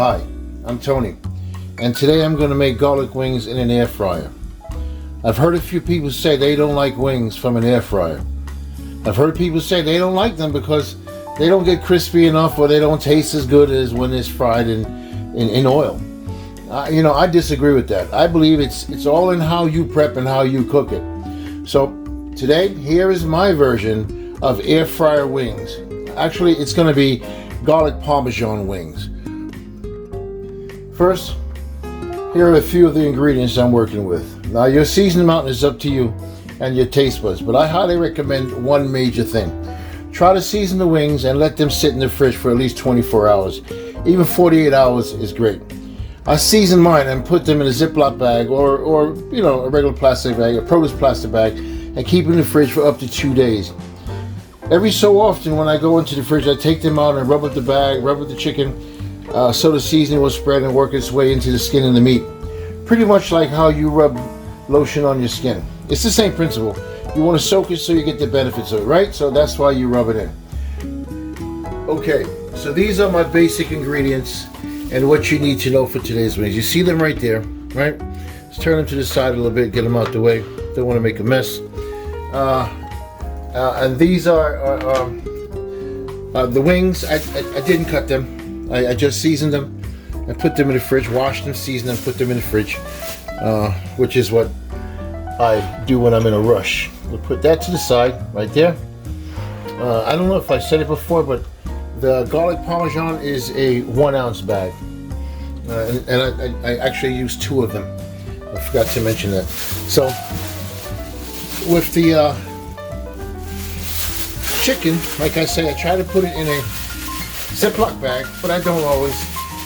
Hi, I'm Tony, and today I'm going to make garlic wings in an air fryer. I've heard a few people say they don't like wings from an air fryer. I've heard people say they don't like them because they don't get crispy enough or they don't taste as good as when it's fried in oil. I disagree with that. I believe it's all in how you prep and how you cook it. So today, here is my version of air fryer wings. Actually, it's going to be garlic Parmesan wings. First, here are a few of the ingredients I'm working with. Now, your seasoning amount is up to you and your taste buds, but I highly recommend one major thing. Try to season the wings and let them sit in the fridge for at least 24 hours. Even 48 hours is great. I season mine and put them in a Ziploc bag or a regular plastic bag, a produce plastic bag, and keep them in the fridge for up to 2 days. Every so often when I go into the fridge, I take them out and rub up the bag, rub up the chicken, so the seasoning will spread and work its way into the skin and the meat. Pretty much like how you rub lotion on your skin. It's the same principle. You want to soak it so you get the benefits of it, right? So that's why you rub it in. Okay, so these are my basic ingredients and what you need to know for today's wings. You see them right there, right? Let's turn them to the side a little bit, get them out the way. Don't want to make a mess. And these are the wings. I didn't cut them. I just seasoned them and put them in the fridge, washed them, seasoned them, put them in the fridge, which is what I do when I'm in a rush. We'll put that to the side right there. I don't know if I said it before, but the garlic Parmesan is a 1 ounce bag. And I actually used 2 of them. I forgot to mention that. So with the chicken, like I say, I try to put it in a Ziploc bag, but I don't always.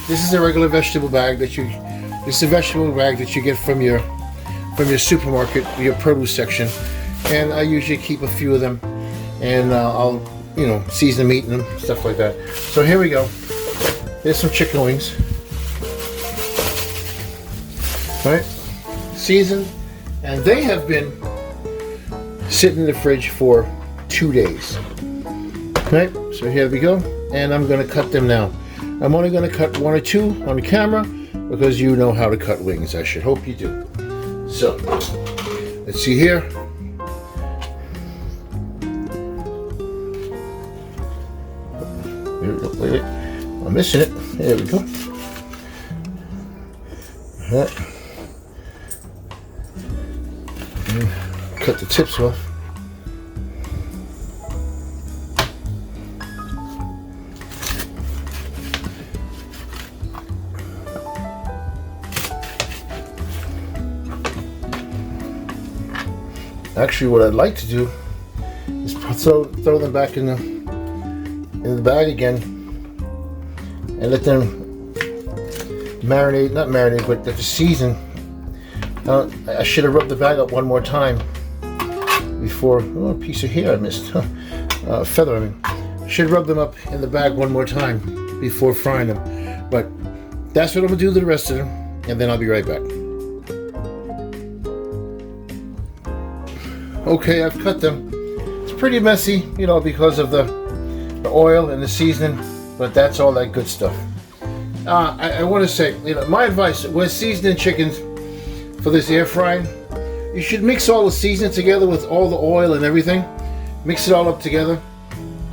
This is a regular vegetable bag this is a vegetable bag that you get from your supermarket, your produce section, and I usually keep a few of them, and I'll season the meat and them, stuff like that. So here we go. Here's some chicken wings, right? Seasoned, and they have been sitting in the fridge for 2 days. Okay, so here we go, and I'm going to cut them now. I'm only going to cut 1 or 2 on the camera because you know how to cut wings. I should hope you do. So let's see here. Wait, I'm missing it. There we go. All right. Cut the tips off. Actually, what I'd like to do is throw them back in the bag again and let them marinate, not marinate, but let the season. I should have rubbed the bag up one more time before. Oh, a piece of hair I missed. Feather, I mean. I should rub them up in the bag one more time before frying them. But that's what I'm going to do to the rest of them, and then I'll be right back. Okay, I've cut them. It's pretty messy, because of the oil and the seasoning, but that's all that good stuff. I want to say, my advice when seasoning chickens for this air frying, you should mix all the seasoning together with all the oil and everything. Mix it all up together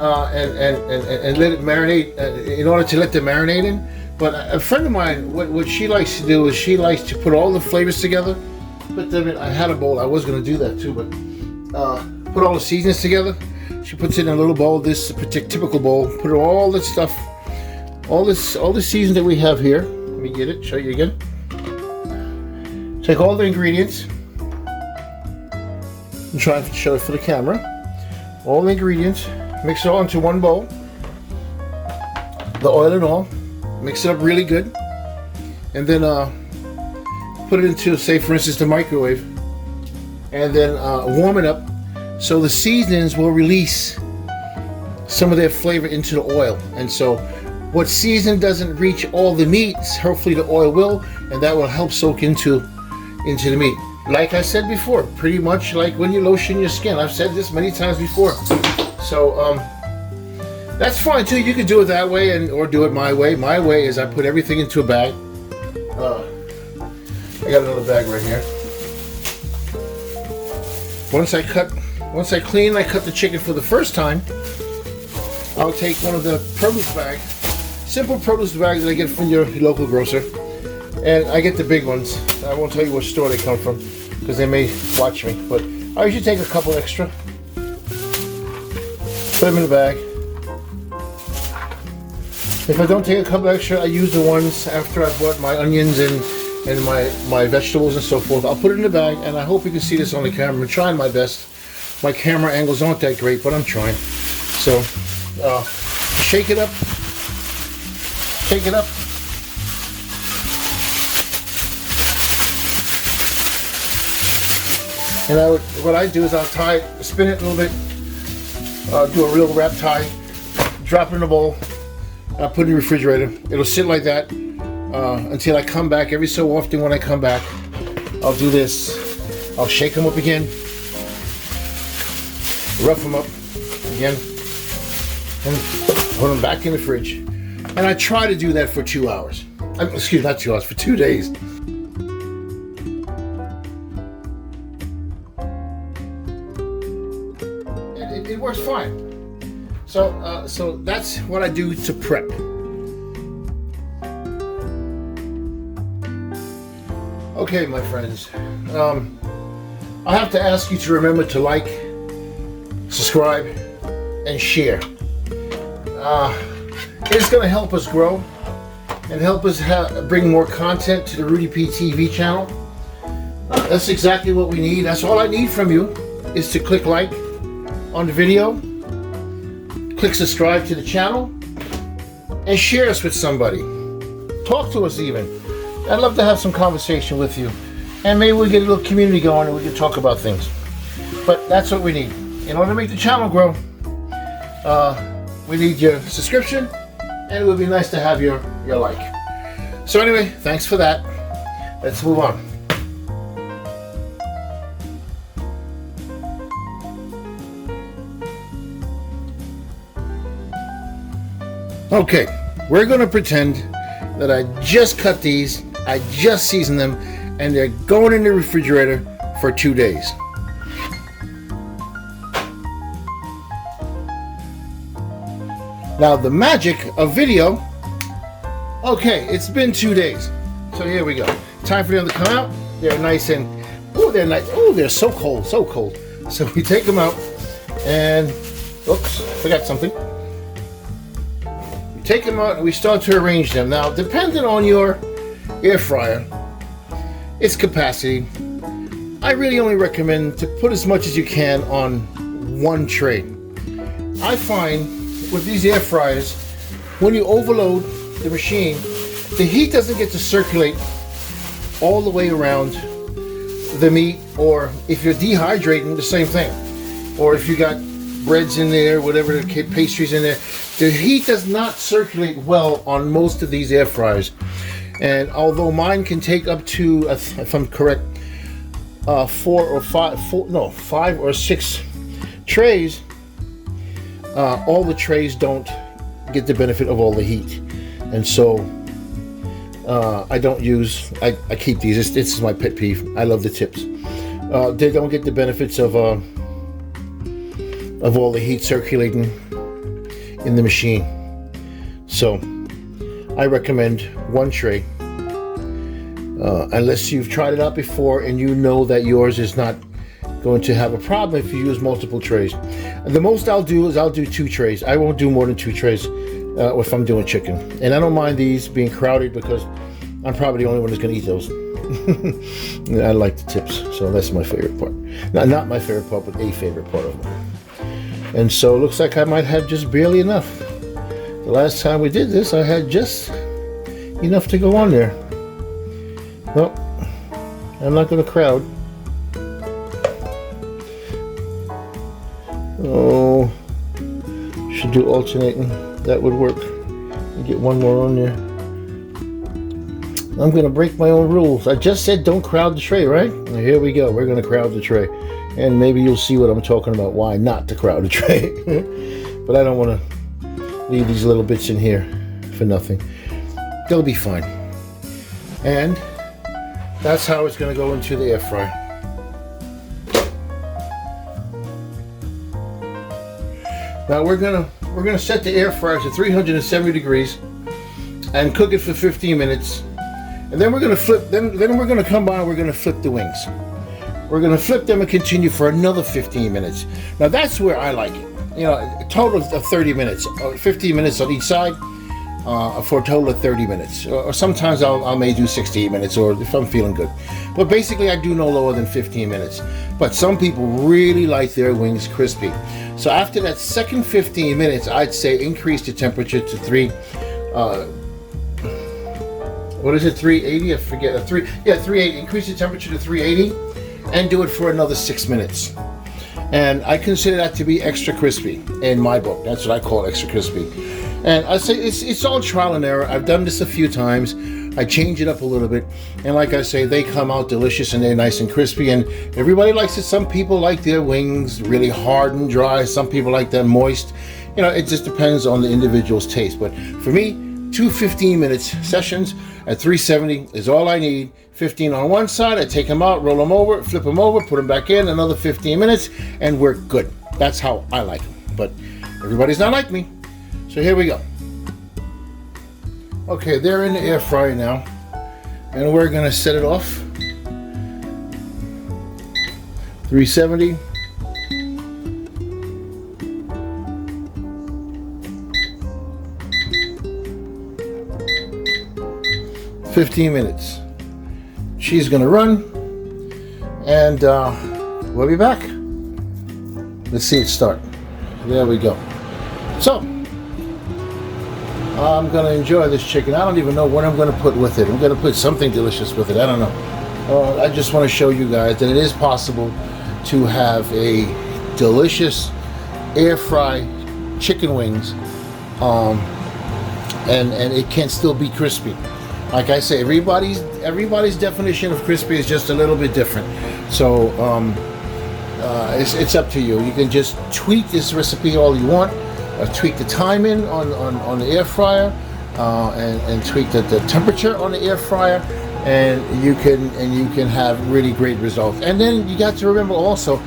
and let it marinate in order to let the marinate in. But a friend of mine, what she likes to do is she likes to put all the flavors together. Put them in. I had a bowl. I was going to do that too, but put all the seasonings together. She puts it in a little bowl, this typical bowl. Put all this stuff, all the seasoning that we have here. Let me get it. Show you again. Take all the ingredients. I'm trying to show it for the camera. All the ingredients. Mix it all into one bowl. The oil and all. Mix it up really good, and then put it into, say for instance, the microwave, and then warm it up so the seasonings will release some of their flavor into the oil. And so what season doesn't reach all the meats, hopefully the oil will, and that will help soak into the meat. Like I said before, pretty much like when you lotion your skin. I've said this many times before. So That's fine too. You can do it that way or do it my way. My way is I put everything into a bag. I got another bag right here. Once I cut the chicken for the first time, I'll take one of the produce bags, simple produce bags that I get from your local grocer, and I get the big ones. I won't tell you what store they come from because they may watch me, but I usually take a couple extra, put them in the bag. If I don't take a couple extra, I use the ones after I've bought my onions and my vegetables and so forth. I'll put it in the bag, and I hope you can see this on the camera. I'm trying my best. My camera angles aren't that great, but I'm trying. So, shake it up. Shake it up. And what I do is I'll spin it a little bit, do a real wrap tie, drop it in a bowl, I'll put it in the refrigerator. It'll sit like that until I come back. Every so often when I come back, I'll do this. I'll shake them up again, rough them up again, and put them back in the fridge. And I try to do that for 2 hours. Excuse me, not 2 hours, for 2 days. It works fine. So that's what I do to prep. Okay, my friends, I have to ask you to remember to like, subscribe, and share. It's going to help us grow and help us bring more content to the RudyP TV channel. That's exactly what we need. That's all I need from you is to click like on the video, click subscribe to the channel, and share us with somebody. Talk to us even. I'd love to have some conversation with you, and maybe we'll get a little community going and we can talk about things. But that's what we need. In order to make the channel grow, we need your subscription, and it would be nice to have your like. So anyway, thanks for that. Let's move on. Okay, we're going to pretend that I just cut these, I just seasoned them, and they're going in the refrigerator for 2 days. Now the magic of video, okay, it's been 2 days. So here we go. Time for them to come out. They're nice and, oh, they're nice. Oh, they're so cold, so cold. So we take them out and, oops, forgot something. Take them out and we start to arrange them. Now, depending on your air fryer, its capacity, I really only recommend to put as much as you can on one tray. I find with these air fryers, when you overload the machine, the heat doesn't get to circulate all the way around the meat, or if you're dehydrating, the same thing. Or if you got breads in there, whatever the pastries in there, the heat does not circulate well on most of these air fryers. And although mine can take up to, if I'm correct, 5 or 6 trays, all the trays don't get the benefit of all the heat, and so I don't use. I keep these. This is my pet peeve. I love the tips. They don't get the benefits of all the heat circulating in the machine. So I recommend one tray, unless you've tried it out before and you know that yours is not going to have a problem if you use multiple trays. The most I'll do is I'll do 2 trays. I won't do more than 2 trays if I'm doing chicken. And I don't mind these being crowded because I'm probably the only one that's going to eat those. I like the tips, so that's my favorite part. Not my favorite part, but a favorite part of them. And so it looks like I might have just barely enough. The last time we did this, I had just enough to go on there. Well, I'm not going to crowd. Oh, should do alternating. That would work. Get one more on there. I'm going to break my own rules. I just said don't crowd the tray, right? Well, here we go. We're going to crowd the tray. And maybe you'll see what I'm talking about, why not to crowd the tray. But I don't want to leave these little bits in here for nothing. They'll be fine. And that's how it's going to go into the air fryer. Now we're gonna set the air fryer to 370 degrees and cook it for 15 minutes. And then we're gonna flip. Then we're gonna come by and we're gonna flip the wings. We're gonna flip them and continue for another 15 minutes. Now that's where I like it. You know, a total of 30 minutes, 15 minutes on each side. For a total of 30 minutes, or sometimes I may do 16 minutes, or if I'm feeling good. But basically, I do no lower than 15 minutes. But some people really like their wings crispy. So after that second 15 minutes, I'd say increase the temperature to 380? I forget. 380. Increase the temperature to 380, and do it for another 6 minutes. And I consider that to be extra crispy in my book. That's what I call extra crispy. And I say it's all trial and error. I've done this a few times. I change it up a little bit. And like I say, they come out delicious and they're nice and crispy. And everybody likes it. Some people like their wings really hard and dry. Some people like them moist. You know, it just depends on the individual's taste. But for me, 2 15-minute sessions at 370 is all I need. 15 on one side, I take them out, roll them over, flip them over, put them back in, another 15 minutes, and we're good. That's how I like them. But everybody's not like me. So here we go. Okay, they're in the air fryer now, and we're gonna set it off. 370. "15 minutes. She's gonna run, and we'll be back. Let's see it start. There we go. So, I'm going to enjoy this chicken. I don't even know what I'm going to put with it. I'm going to put something delicious with it. I don't know. I just want to show you guys that it is possible to have a delicious air fry chicken wings, and it can still be crispy. Like I say, everybody's definition of crispy is just a little bit different. So it's up to you. You can just tweak this recipe all you want. Tweak the timing on the air fryer, and tweak the temperature on the air fryer, and you can have really great results. And then you got to remember also,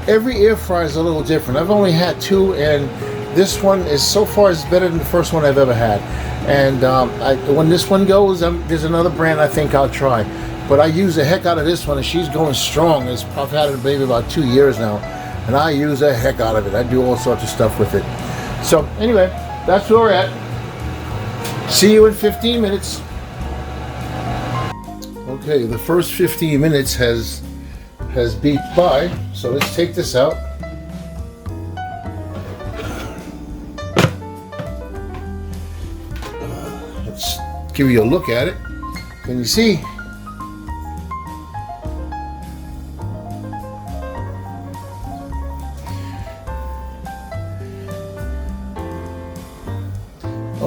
every air fryer is a little different. I've only had 2, and this one is so far is better than the first one I've ever had. And when this one goes, there's another brand I think I'll try. But I use the heck out of this one, and she's going strong. I've had it maybe about 2 years now, and I use the heck out of it. I do all sorts of stuff with it. So anyway, that's where we're at. See you in 15 minutes. Okay, the first 15 minutes has beeped by, so let's take this out. Let's give you a look at it. Can you see?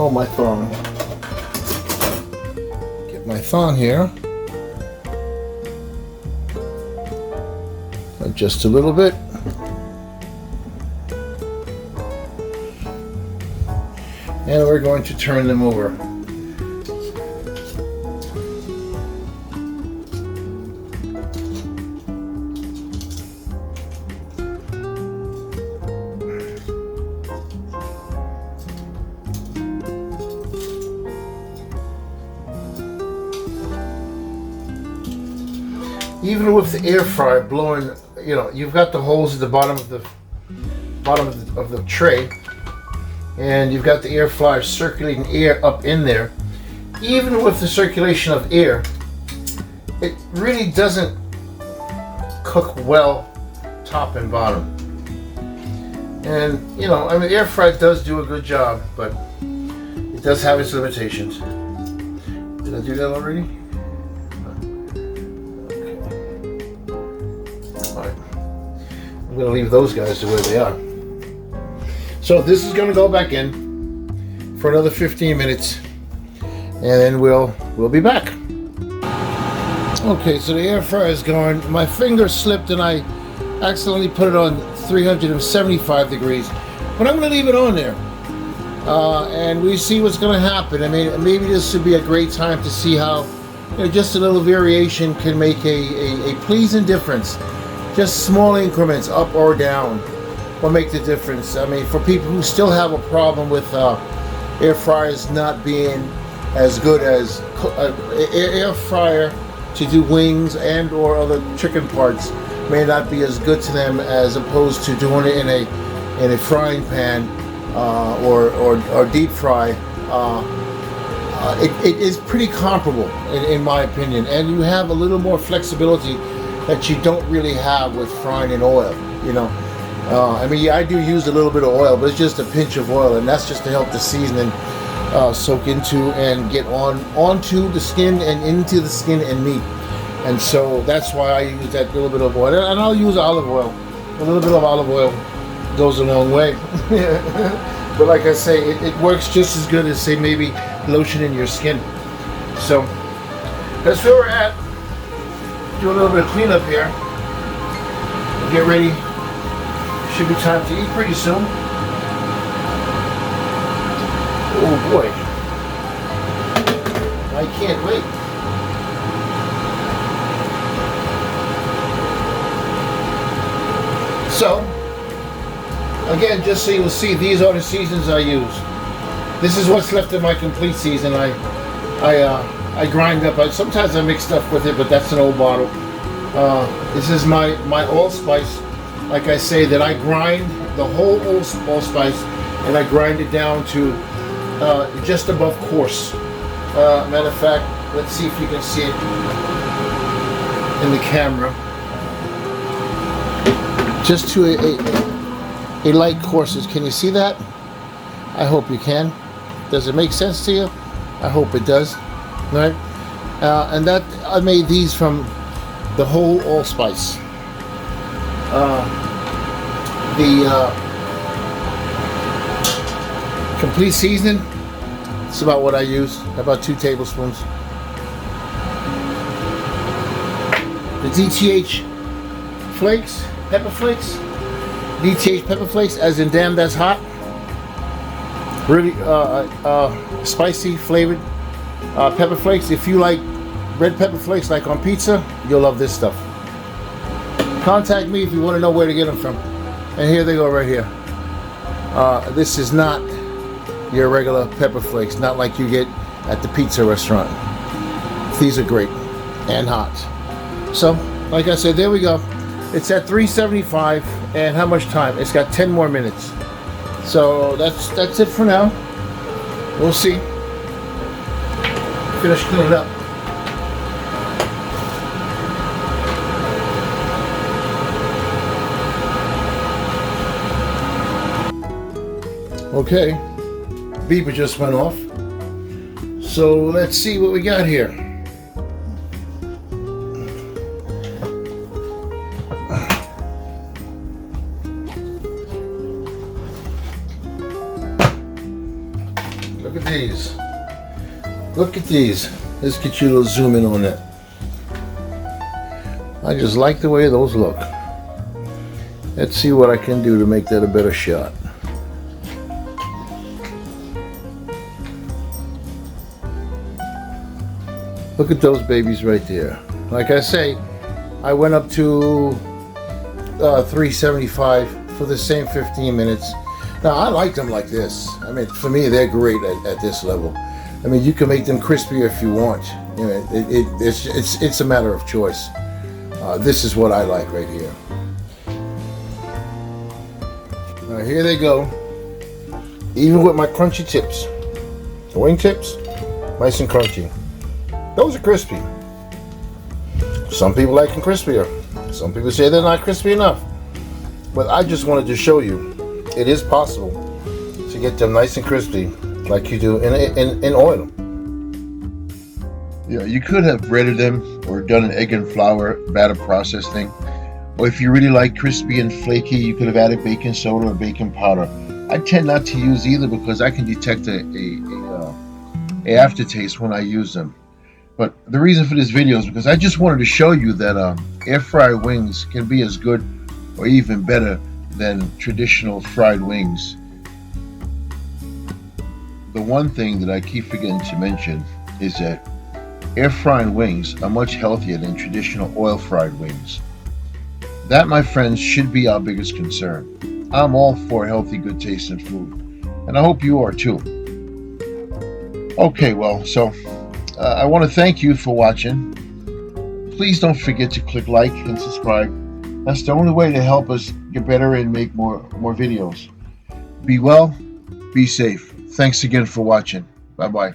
Oh, my thong. Get my thong here. Just a little bit. And we're going to turn them over. Even with the air fryer blowing, you know, you've got the holes at the bottom of the tray, and you've got the air fryer circulating air up in there. Even with the circulation of air, it really doesn't cook well top and bottom. And you know, I mean, air fry does do a good job, but it does have its limitations. Did I do that already? I'm going to leave those guys the way they are. So this is going to go back in for another 15 minutes, and then we'll be back. Okay, so the air fryer is going. My finger slipped and I accidentally put it on 375 degrees, but I'm going to leave it on there. and we see what's going to happen. I mean, maybe this would be a great time to see how, you know, just a little variation can make a pleasing difference. Just small increments, up or down, will make the difference. I mean, for people who still have a problem with air fryers not being as good as air fryer to do wings and or other chicken parts may not be as good to them as opposed to doing it in a frying pan or deep fry. It is pretty comparable in my opinion, and you have a little more flexibility that you don't really have with frying in oil, you know. I mean, yeah, I do use a little bit of oil, but it's just a pinch of oil, and that's just to help the seasoning soak into and get onto the skin and into the skin and meat. And so that's why I use that little bit of oil, and I'll use olive oil. A little bit of olive oil goes a long way. But like I say, it works just as good as, say, maybe lotion in your skin. So that's where we're at. Do a little bit of cleanup here. Get ready. Should be time to eat pretty soon. Oh boy. I can't wait. So, again, just so you'll see, these are the seasons I use. This is what's left of my complete season. I grind up. Sometimes I mix stuff with it, but that's an old bottle. This is my allspice. Like I say, that I grind the whole allspice, and I grind it down to just above coarse. Matter of fact, let's see if you can see it in the camera. Just to a light coarseness. Can you see that? I hope you can. Does it make sense to you? I hope it does. Right? And that I made these from the whole allspice. The complete seasoning, it's about what I use, about 2 tablespoons. The DTH flakes, pepper flakes, DTH pepper flakes, as in damn that's hot. Really spicy flavored pepper flakes. If you like red pepper flakes like on pizza, you'll love this stuff. Contact me if you want to know where to get them from. And here they go right here. This is not your regular pepper flakes, not like you get at the pizza restaurant. These are great and hot. So, like I said, there we go. It's at 375, and how much time? It's got 10 more minutes. So that's it for now. We'll see. Finish cleaning up. Okay, beeper just went off. So let's see what we got here. Look at these. Look at these. Let's get you a little zoom in on that. I just like the way those look. Let's see what I can do to make that a better shot. Look at those babies right there. Like I say, I went up to 375 for the same 15 minutes. Now, I like them like this. I mean, for me, they're great at this level. I mean, you can make them crispier if you want. You know, it's a matter of choice. This is what I like right here. Now, here they go. Even with my crunchy tips. The wing tips, nice and crunchy. Those are crispy. Some people like them crispier. Some people say they're not crispy enough. But I just wanted to show you it is possible to get them nice and crispy like you do in oil. Yeah, you could have breaded them or done an egg and flour batter process thing. Or if you really like crispy and flaky, you could have added baking soda or baking powder. I tend not to use either because I can detect a aftertaste when I use them. But the reason for this video is because I just wanted to show you that air fried wings can be as good or even better than traditional fried wings. the one thing that I keep forgetting to mention is that air frying wings are much healthier than traditional oil fried wings. That, my friends, should be our biggest concern. I'm all for healthy, good tasting food, and I hope you are too. Okay, well, so I want to thank you for watching. Please don't forget to click like and subscribe. That's the only way to help us get better and make more videos. Be well, be safe. Thanks again for watching. Bye-bye.